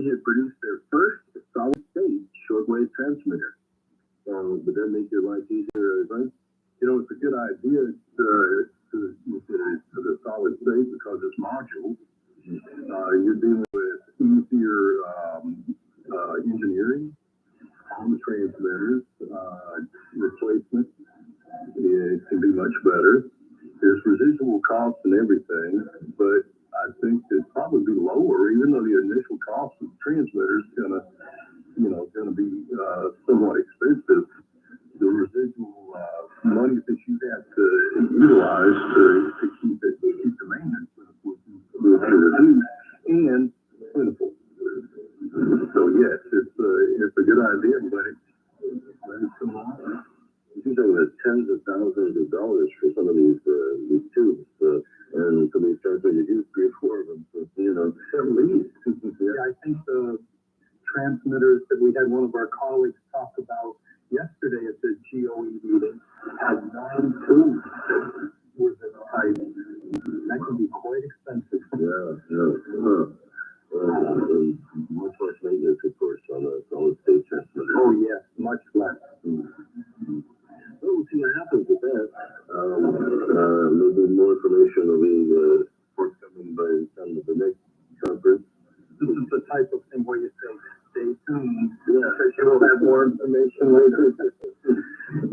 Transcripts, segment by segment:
they had produced their first solid-state shortwave transmitter. Would that make your life easier, right? You know, it's a good idea to the solid state because it's modules. You're dealing with easier engineering on the transmitters. Replacement, it can be much better. There's residual costs and everything, but I think it'd probably be lower, even though the initial cost of the transmitter is gonna be somewhat expensive. The residual money that you have to utilize to keep the maintenance would reduce and plentiful. So yes, it's a good idea, but it's so long. You're talking about tens of thousands of dollars for some of these tubes, and some of these transmitters, you do 3 or 4 of them, so, at least. Yeah, I think the transmitters that we had one of our colleagues talk about yesterday at the GOE meeting had 9 tubes that were the type. That can be quite expensive. Yeah. Much less maintenance, of course, on a solid state transmitter. Oh, yes, much less. Well, we'll see what happens with that. Maybe more information will be forthcoming by the time of the next conference. This is the type of thing where you say, stay tuned, because you will have more information later.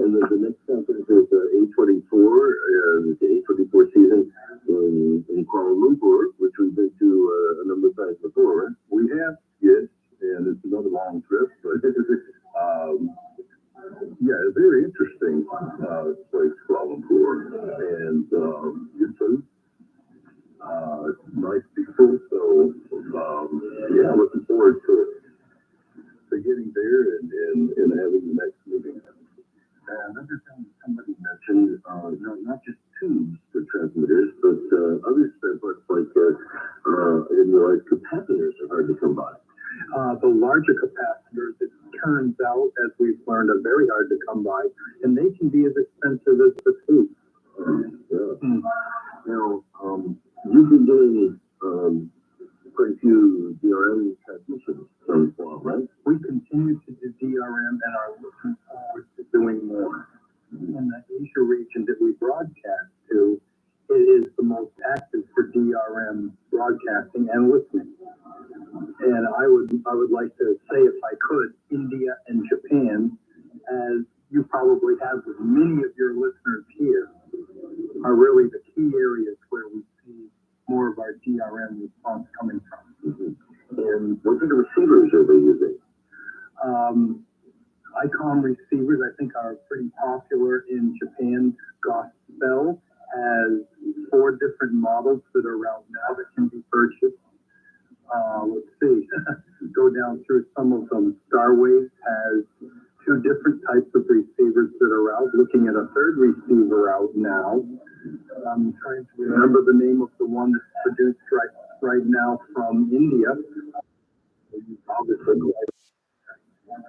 And the next conference is A24, the A24 season in Kuala Lumpur, which we've been to a number of times before, right? We have, yes, and it's another long trip, but yeah, very interesting place, Kuala Lumpur, and good food, nice people, so yeah, looking forward to getting there and having the next meeting. Another thing somebody mentioned, not just tubes for transmitters, but other spare parts like capacitors are hard to come by. The larger capacitors, it turns out, as we've learned, are very hard to come by, and they can be as expensive as the tubes. Now, you've been doing quite a few DRM transmissions so far, right? We continue to do DRM and are looking forward to doing more. In the Asia region that we broadcast to, it is the most active for DRM broadcasting and listening. And I would like to say, if I could, India and Japan, as you probably have with many of your listeners here, are really the key areas where we see more of our DRM response coming from. And what kind of receivers are they using? ICOM receivers, I think, are pretty popular in Japan. Gospel has 4 different models that are out now that can be purchased. Let's see, go down through some of them. Starwaves has 2 different types of receivers that are out, looking at a 3rd receiver out now. I'm trying to remember the name of the one that's produced right now from India. Obviously.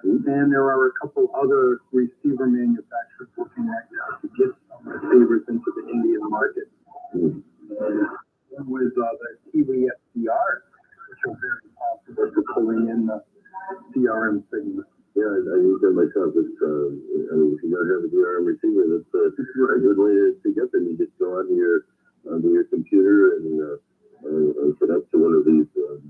And there are a couple other receiver manufacturers looking right now to get some receivers into the Indian market. With the Kiwi SDRs, which are very popular for pulling in the DRM signals. Yeah, I use that myself. It's, if you don't have a DRM receiver, that's a good way to get them. You just go onto your computer and set up to one of these.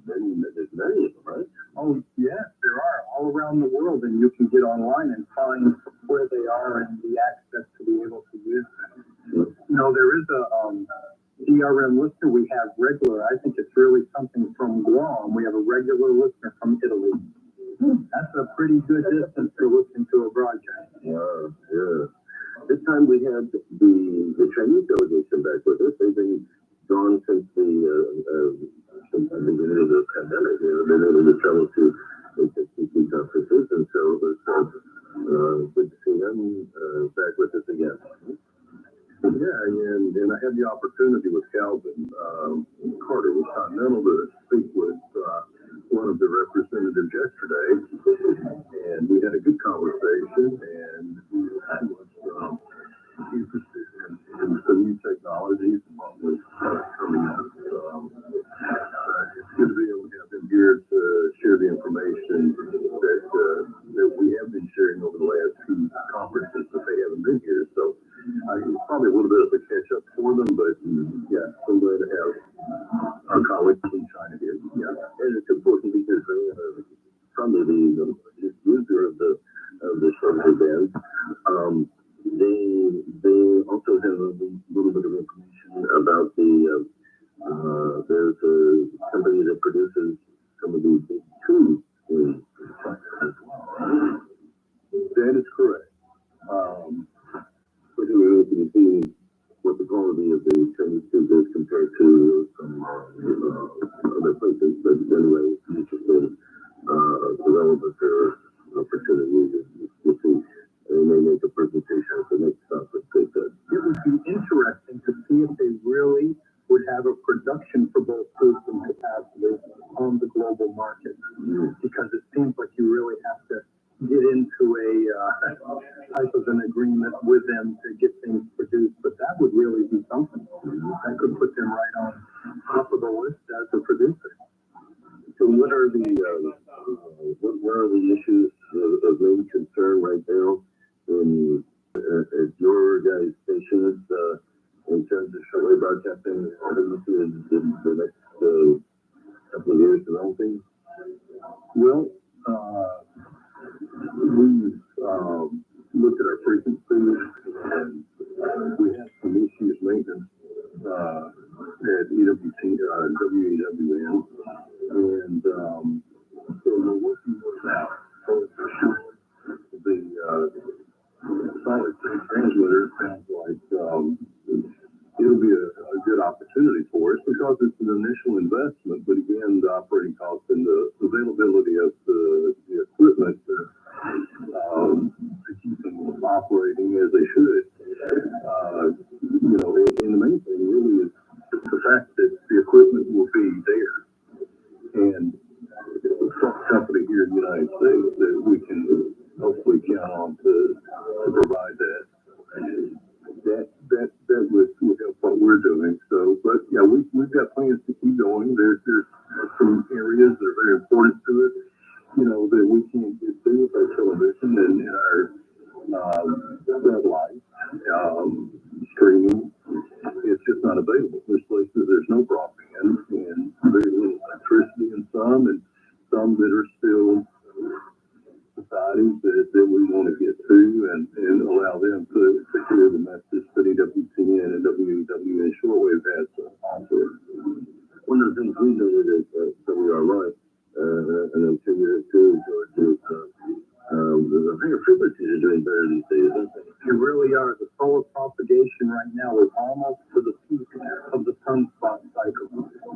There's many of them, right? Oh, yes, there are all around the world, and you can get online and find where they are and the access to be able to use them. There is a DRM listener we have regular. I think it's really something from Guam. We have a regular listener from Italy. That's a pretty good distance to listen to a broadcast. Yeah. This time we had the Chinese delegation back with us. They've been gone since the beginning of the pandemic. They've been able to travel to HSCC conferences, and so it was good to see them back with us again. Yeah, and I had the opportunity with Calvin Carter with Continental to speak with one of the representatives yesterday, and we had a good conversation, and he was interested in some new technologies and what was coming up. It's good to be able to have him here to share the because it seems like you really have to get into a type of an agreement with them to get things produced, but that would really be something. That could put them right on top of the list as a producer. So what are the issues of main concern right now at your guys' stations in terms of shortwave broadcasting? What do you see in the next couple of years developing? Well, we've looked at our frequencies, and we have some issues maintenance at WEWN, and so we're working with that. So for sure, the solid state transmitter sounds like it'll be a good opportunity for us because it's an initial investment, but again, the operating costs and the availability of the equipment to keep them operating as they should. And the main thing really is the fact that the equipment will be there. And some company here in the United States that we can hopefully count on to provide that. That would help what we're doing. So, but yeah, we've got plans to keep going. There's some areas that are very important to us, that we can't get to with our television and our satellite streaming. It's just not available. There's places there's no broadband and very little electricity in some, and some that are still societies that we want to get to and allow them to hear the message that EWTN and WEWN Shortwave has to offer. One of the things we noted at WRY, and I'm sure you too, George, is the higher frequencies are doing better these days, don't they? They really are. The solar propagation right now is almost to the peak of the sunspot cycle.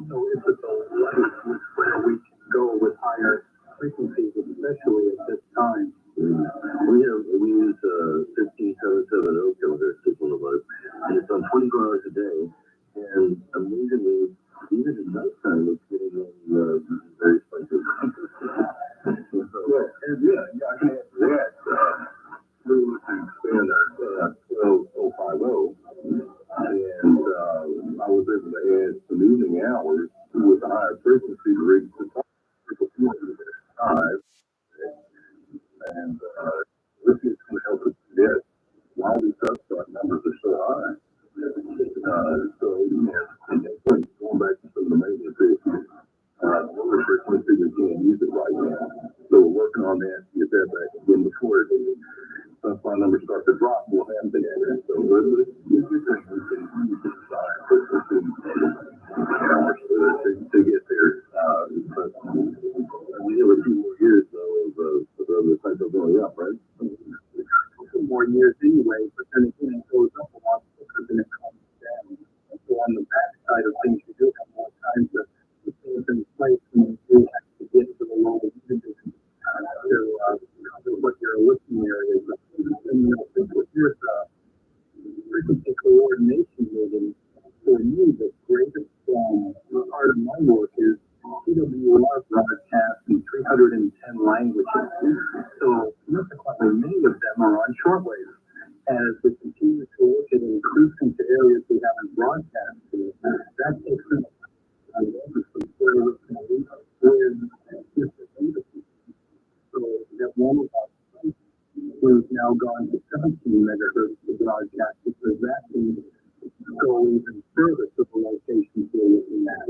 So it's a delay with where we can go with higher frequencies, especially at this time. We use 15770 kilohertz is one of ours, and it's on 24 hours a day. And amazingly, even at nighttime, it's getting in various places. Well, and I can answer that. We were to expand our 12050, and I was able to add some evening hours with a higher frequency to reach the top of 5. And this is going to help us get why these substrate numbers are so high. Going back to some of the maintenance issues, lower frequency, we can't use it right now. So we're working on that to get that back again before substrate numbers start to drop. We'll have the answer. So it's a good thing we can use the higher frequency hours to get there. But we have a few more years, though, of the cycle going up, right? More years anyway, but then again, it goes up a lot quicker than it comes down. So on the back side of things, you do have more time to put things in place when you do have to get to the low images to cover what your listening area is. And here's frequency coordination meeting. For me, the greatest part of my work is PWR broadcasts in 310 languages. So consequently, many of them are on shortwave. As we continue to look at increasing to areas we haven't broadcast to, that takes us so that one of our who's now gone to 17 megahertz to broadcast because that can go even further to the locations we're looking at.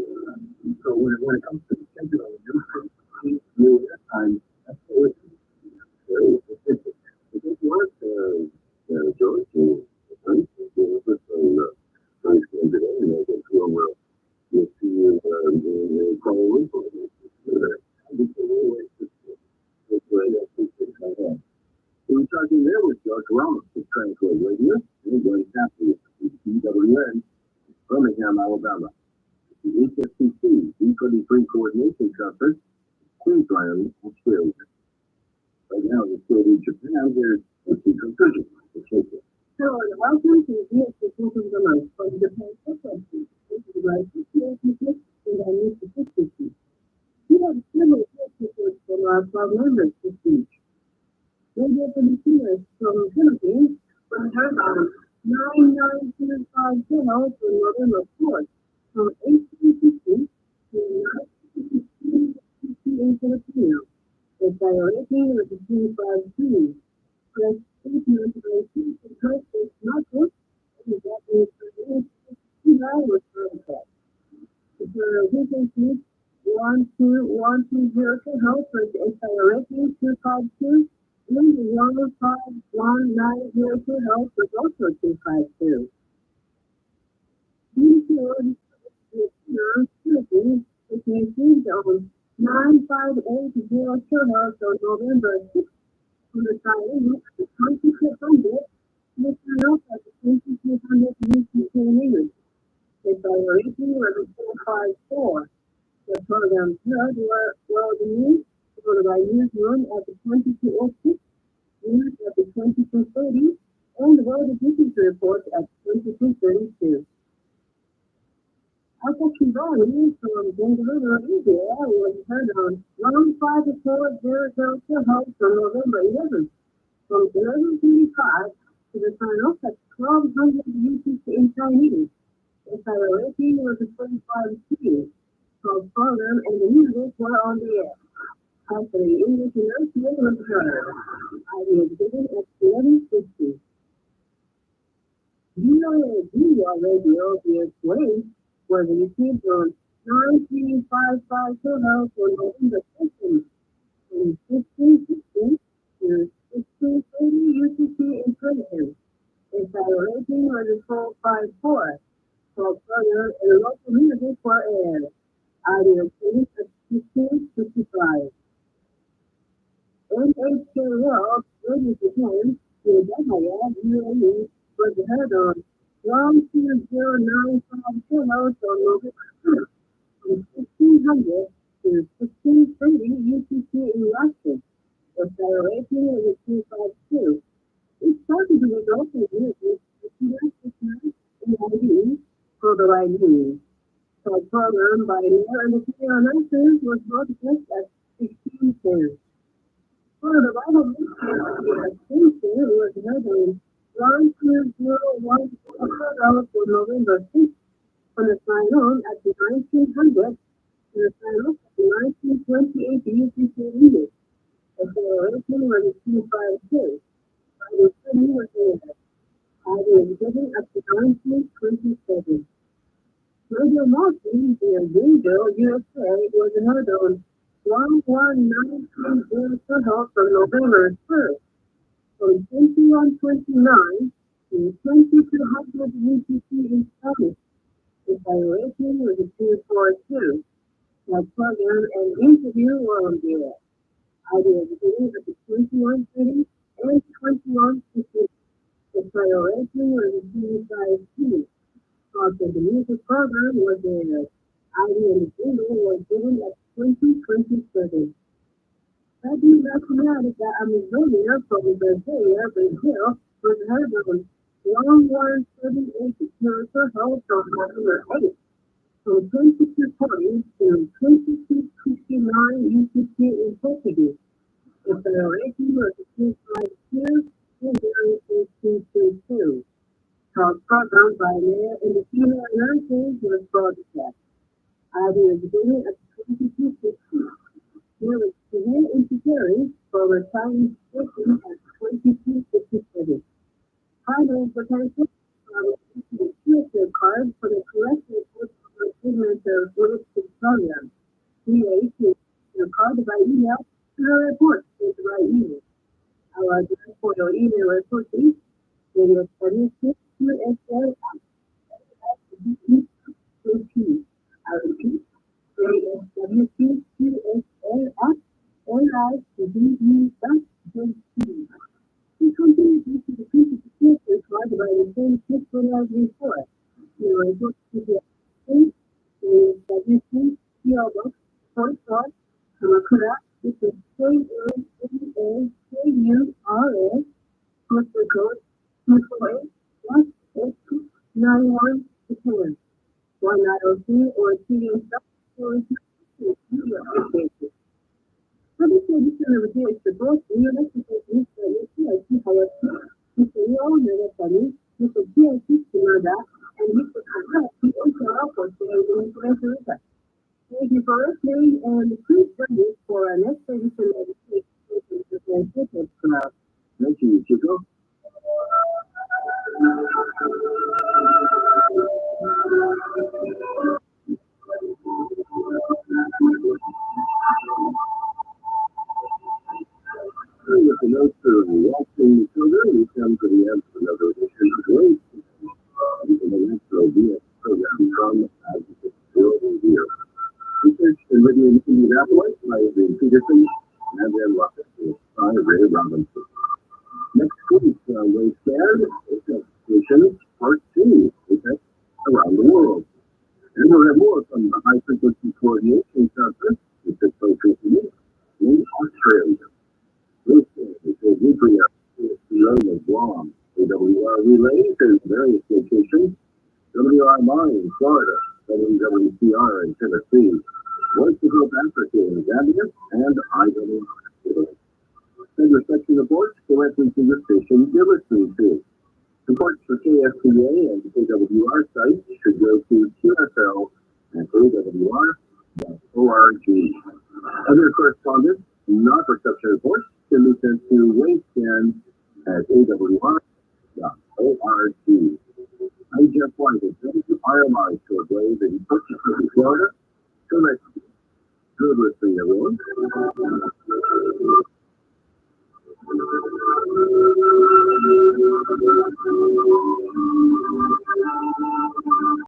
So when it comes to scheduling new frequencies, new airtime, that's what it's work, George, you'll see you in Kuala Lumpur. We're talking there with George Ramos of Tranquil Radio, and Glenn Cassidy of EWN, Birmingham, Alabama. The HSCC D23 Coordination Conference, Queensland, Australia. Right now, in the state of Japan, there's a secret vision. Hello, and welcome to the HSCC Conference from Japan Frequencies. This is the right situation, and I need to fix this. We have several reports from our club members this week. Radio listeners from Philippines were heard on 9925 channel from November 4th from 1850 to 1950 in Filipino. The priority was the 252. Press 8 to press this network and that is the 2 was broadcast. The frequency 12120 kilohertz for the priority 252 and the 15190 kilohertz was also 252. These are frequencies on 9580 kilohertz on November 6th from the time at 2200 and the at the 2200 UTC meters. The priority was 454. The program heard world news for the newsroom at the 2206, news at the 2230, and world business report at 2232. Alpha Kivani from Bengaluru, India was heard on 15400 kilohertz on November 11th from 11:35 to the final at 1200 UTC in Chinese. The priority was a 45C. So program and the music were on the air. After the English announcement was heard, I was given at 11:50. VOA radio via Wave was received on 9355 kilohertz on November 2nd from 1560 to 1630 UTC in Trinidad. Its rating was a 454. So program and local music were aired. Audio series at 1555. NHKL Radio Japan to Dahaya, UAE was heard on 12095 kilohertz on November 1st from 1600 to 1630 UTC in Russia. The rating was a 252. It started with local music, in ID for the right news. The program by Mayor and the senior announcers was broadcast at 16:10. For the Bible station was heard on 12014 for November 6th from the sign on at the 1900 to the sign off at the 1928 UCC meeting. The celebration was a 252. The city was there. I was given at the 1927. Radio Martin in Greenville, USA was heard on 11930 kilohertz on November 1st from 2129 to 2200 UTC in Spanish. The violation was a 242. My program and interview were on the air. I was beginning at the 2130 and 2150. The violation was a 252. After the music program was aired, ID and the jingle was given at 2027. Latin America, Amazonia from Brazil was heard on 1138 kilohertz on November 8th from 2240 to 2259 UTC in Portuguese. The federation was 252 and 222. Talk program by Mayor and the senior announcers was broadcast. ID was beginning at 2250. There was severe interference for retiring station at 2257. Final potential the QSO card for the correct report of the segment of Williston program. We issued the card by email to the report sent by email. Our address for your email report is Radio 76 QSL I repeat, WQSL@LICDU.JP. We continue to issue the pieces of paper provided by the same system as before. We are able to get the WC PO Box 44, Kamakura, which is KAKAKURA, postal code 248-18291 Japan. 190 or TV edition of the both universities is the however, Mr. Leo Negatari, Mr. G.S. Shimada, and Mr. Kazak, who also offer the information. Thank you for listening, and please join us for our next edition of the Club. Thank you, Chico. With the notes of watching the children, we come to the end of another edition of Wait. You can also via program from Advocate Building Here. Research and living in Indianapolis by Adrian Peterson and then Rocket by Ray Robinson. Next week on Wasteland, Expectations Part 2, Effects Around the World. And we'll have more from the High Frequency Coordination Conference, which took place recently in Australia. Wasteland is a weekly episode of Guam, AWR relays in various locations, WRMI in Florida, WWCR in Tennessee, Voice of Hope Africa in Zambia, and IWR. Send your section reports directly to the station you're listening to. Reports for KSCA and AWR sites should go to QSO and AWR.org. Other correspondence, not reception reports, can be sent to wasteland at AWR.org. I'm Jeff White with RMI Shortwave in Purchase, Florida. Till next week. Good listening, everyone.